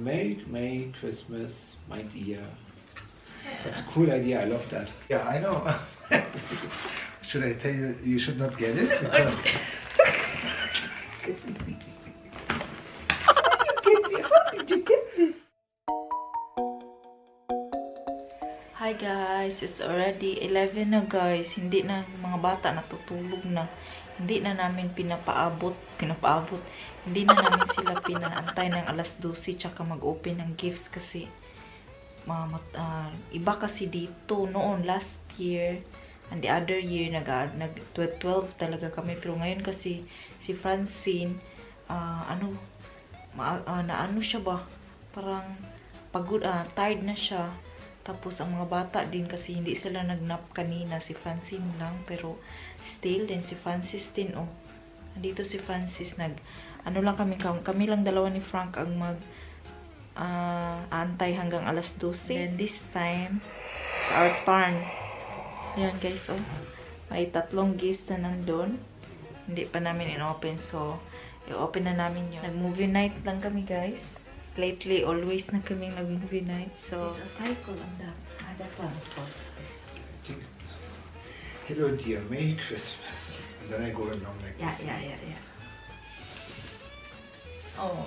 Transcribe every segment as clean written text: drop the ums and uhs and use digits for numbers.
Merry Christmas, my dear. That's a cool idea. I love that. Yeah, I know. Should I tell you you should not get it? Because How did you get this? Hi guys, it's already 11 na guys. Hindi na mga bata natutulog na. Hindi na namin pinapaabot. Hindi na namin sila pinaantay ng alas 12 tsaka mag-open ng gifts kasi iba kasi dito noon last year and the other year nag 12 talaga kami, pero ngayon kasi si Francene ano siya ba, parang pagod, tired na siya. Tapos ang mga bata din kasi hindi sila nagnap kanina, si Francene lang, pero still din si Francis din, oh. Nandito si Francis, ano lang kami lang dalawa ni Frank ang antay hanggang alas 12. Then this time, it's our turn. Ayan guys, oh. May 3 gifts na nandun. Hindi pa namin in-open, so i-open na namin yun. Nag-movie night lang kami guys. Lately, always na kaming nag-movie night. So, it's a cycle on that. That one, of course. hello dear, Merry Christmas. And then I go along like this. Yeah. Oh.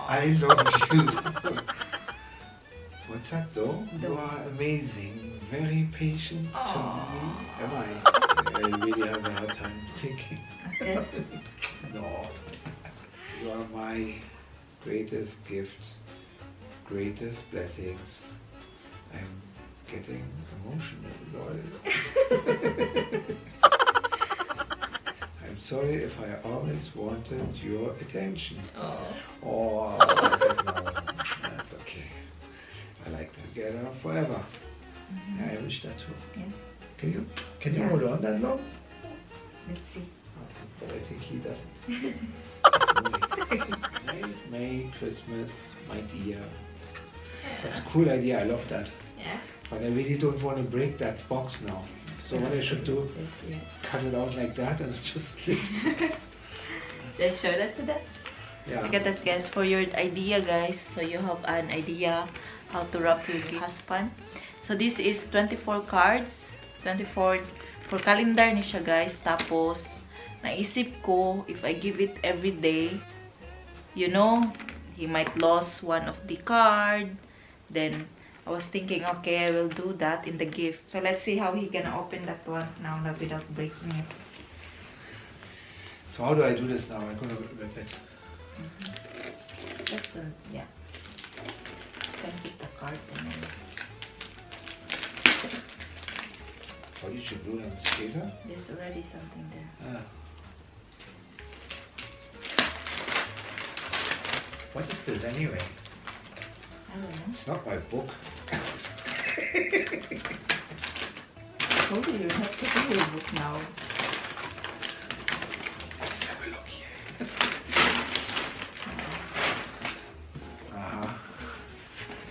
I love you. What's that though? You are amazing. Very patient to me. Am I? I really have a hard time thinking. Okay. No. You are my greatest gift, greatest blessings. I'm getting emotional, Lord. I'm sorry if I always wanted your attention. Oh, no, that's okay. I like to get on forever. Yeah, I wish that too. Yeah. Can you hold on that long? Let's see. But I think he doesn't. Merry Christmas, my dear. That's a cool idea. I love that. Yeah. But I really don't want to break that box now. So what I should do, cut it out like that and just lift. Should I show that to them? Yeah. Look at that guys, for your idea guys. So you have an idea how to wrap your husband. So this is 24 cards. 24 for calendar ni siya guys. Tapos naisip ko if I give it every day, you know, he might lose one of the card. Then I was thinking, okay, I will do that in the gift. So let's see how he can open that one now without breaking it. So how do I do this now? I'm gonna rip it. Just yeah. You can keep the cards in there. Oh, you should do it on the skater? There's already something there. What is this anyway? I don't know. It's not my book. I told you have to do your book now. Let's have a look here.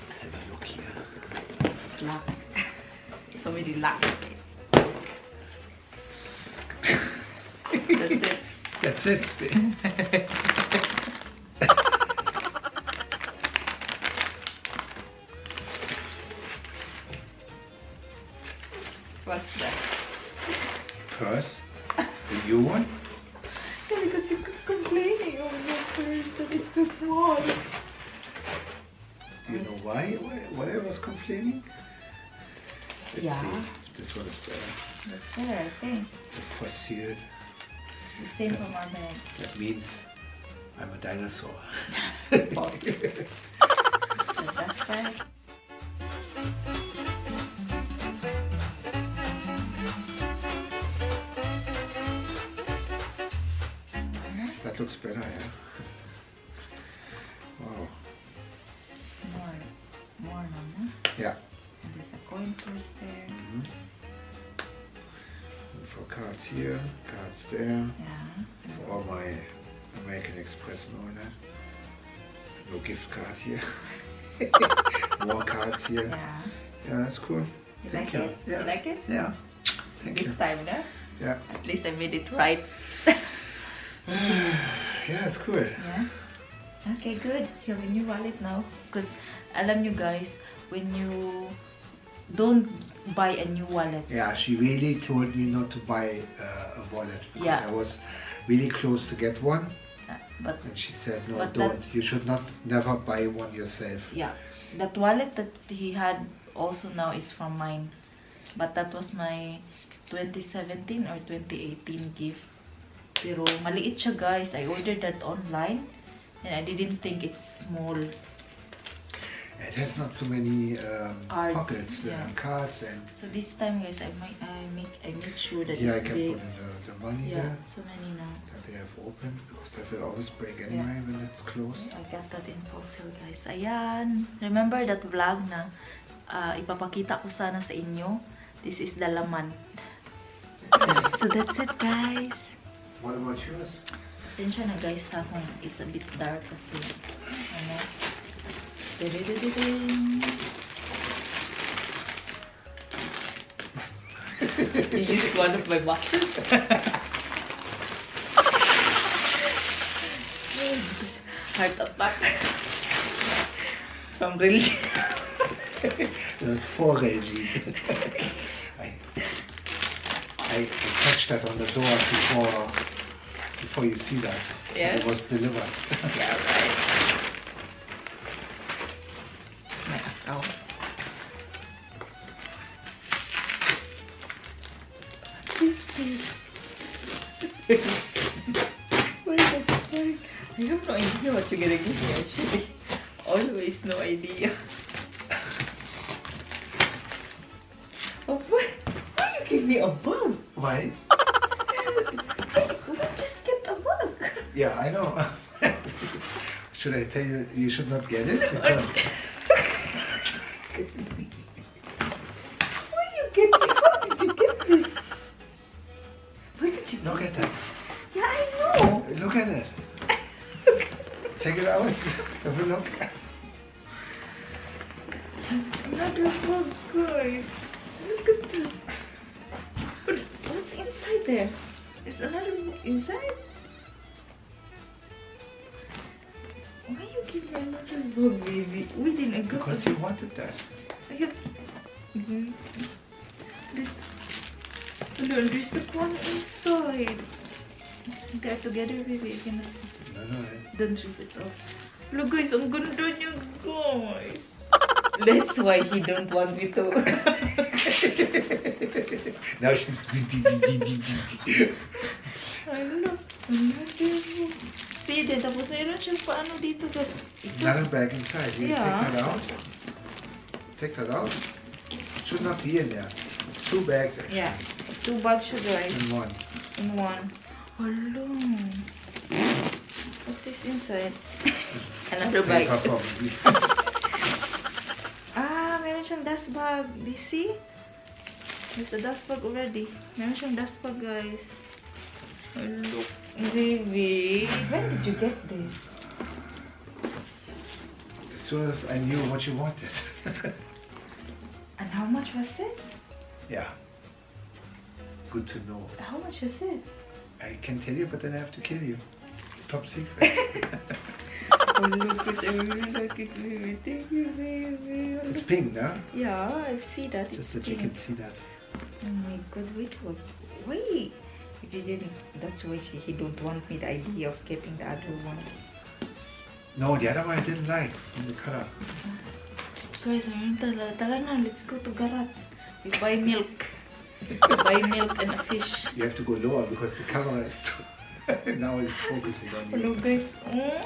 Let's have a look here. Lock. So many locks. That's it. That's it. What's that? Purse? The new one? Yeah, because you keep complaining on your purse that it's too small. You know why I was complaining? Let's see. This one is better. That's better, I think. The fossil. The same from our bag. That means I'm a dinosaur. Positive. So that's bad. That looks better, yeah. Wow. More no? Yeah. And there's a coin purse there. And for cards here, cards there. Yeah. All my American Express and all that. No gift card here. More cards here. Yeah. Yeah, that's cool. You Thank like it? Yeah. You like it? Yeah. Thank you. This time, no? Yeah. At least I made it right. Yeah, it's cool. Yeah. Okay, good. You have a new wallet now. Because, alam nyo guys, when you don't buy a new wallet. Yeah, she really told me not to buy a wallet because I was really close to get one. But and she said, no, don't. You should never buy one yourself. Yeah, that wallet that he had also now is from mine. But that was my 2017 or 2018 gift. Pero maliit siya guys. I ordered that online. And I didn't think it's small. It has not so many pockets and cards and. So this time, guys, I make sure that I it's can big. put in the money there. So many now. That they have opened because that will always break anyway when it's closed. I got that in fossil, guys. Ayan. Remember that vlog na ipapakita ko sana sa inyo? This is the laman. So that's it, guys. What about yours? Pasensya na guys ha kung it's a bit dark kasi ano. You used one of my boxes? Heart attack. From RELLJENES. That's for RELLJENES. I touched that on the door before you see that. Yeah. It was delivered. Yeah, right. My Frau. Why is that so funny? I have no idea what you're gonna give me actually. Always no idea. Oh, what? Why you give me a bug? Why? We just get a bug. Yeah, I know. Should I tell you you should not get it? Why you get me? How did you get this? Where did you Look at that. Yeah, I know. Look at it. Take it out. Have a look. Another bug, guys. Look at that. What's inside there? Is another bug inside? Why you give me another bug, baby? We didn't go. Because you wanted that. I have. There's the one inside. They're together, baby. You cannot. No. Don't rip it off. Look, guys, ang ganda niya, guys. That's why he don't want me to. Now she's. I love. See, tapos mayroon siya paano dito, guys. Another bag inside. You Yeah. take that out. Take that out. Should not be in there. It's 2 bags actually. Yeah, 2 bags siya, guys. In one. In one. Hello. What's this inside? Another bag. Paper probably. Meron siyang dust bag. Do you see? There's a dust bag already. Meron siyang dust bag, guys. Look, baby. When did you get this? As soon as I knew what you wanted. And how much was it? Yeah. Good to know. How much was it? I can tell you, but then I have to kill you. It's top secret. Oh, look, I really like it, baby. Thank you, baby. It's pink, no? Yeah, I see that. Just It's that you pink. can see that. Oh my god, wait. If you didn't, that's why he don't want me the idea of getting the other one. No, the other one I didn't like from the color. Guys, tara na, let's go to Garat. We buy milk. We buy milk and a fish. You have to go lower because the camera is too. Now it's focusing on you. Hello guys. Oh,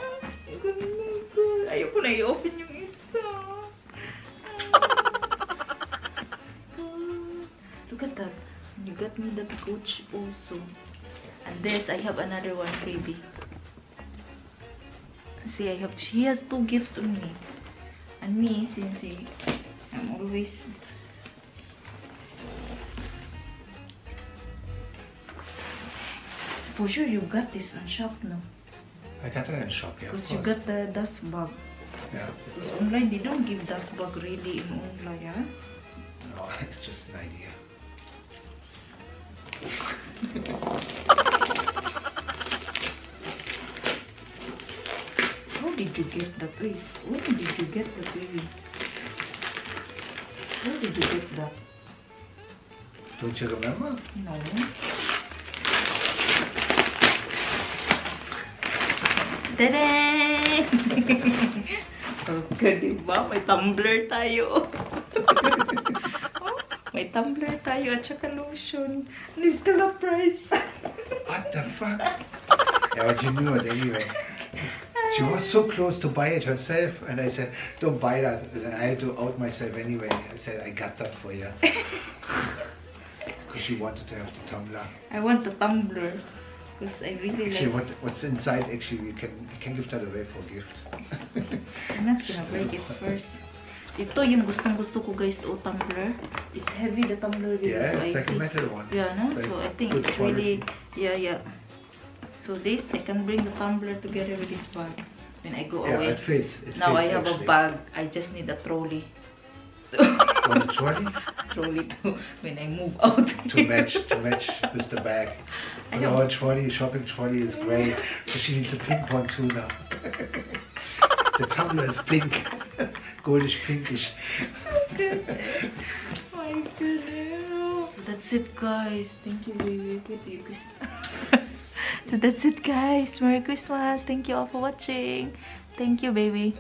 good. Ayoko na i-open yung isa. Look at that. You got me that coach also. And this, I have another one freebie. See, he has 2 gifts on me. And me, since I'm always... For sure you got this on shop, no? I got it in shop, yeah. Because you got the dust bag. Yeah. Because online, they don't give dust bag ready in online, yeah? No, it's just an idea. Oh, did you get that, please? When did you get that, baby? Where did you get that? Don't you remember? No. Tada! Okay, diba? May tumbler tayo. Oh, may tumbler tayo at saka lotion. And it's still a price. What the fuck? Yeah, but you knew it anyway. She was so close to buy it herself, and I said, don't buy that. And I had to out myself anyway. I said, I got that for you. Because she wanted to have the tumbler. I want the tumbler. Because I really Actually, like... what's inside, actually, you can give that away for a gift. I'm not gonna break it first. Ito yung gustong-gusto ko, guys, tumbler. It's heavy, the tumbler. Yeah, so it's I like a think, metal one. Yeah, no? Like So I think good it's quality. really... Yeah. So this, I can bring the tumbler together with this bag. When I go away. Yeah, it fits. Now fits, I have actually. a bag. I just need a trolley. Want a trolley? Trolley to when I move out. to match with the bag. I But know. our shopping trolley is grey, so she needs a pink one too now. The tumbler is pink, goldish pinkish. My goodness. So that's it, guys. Thank you, baby. So that's it, guys. Merry Christmas. Thank you all for watching. Thank you, baby.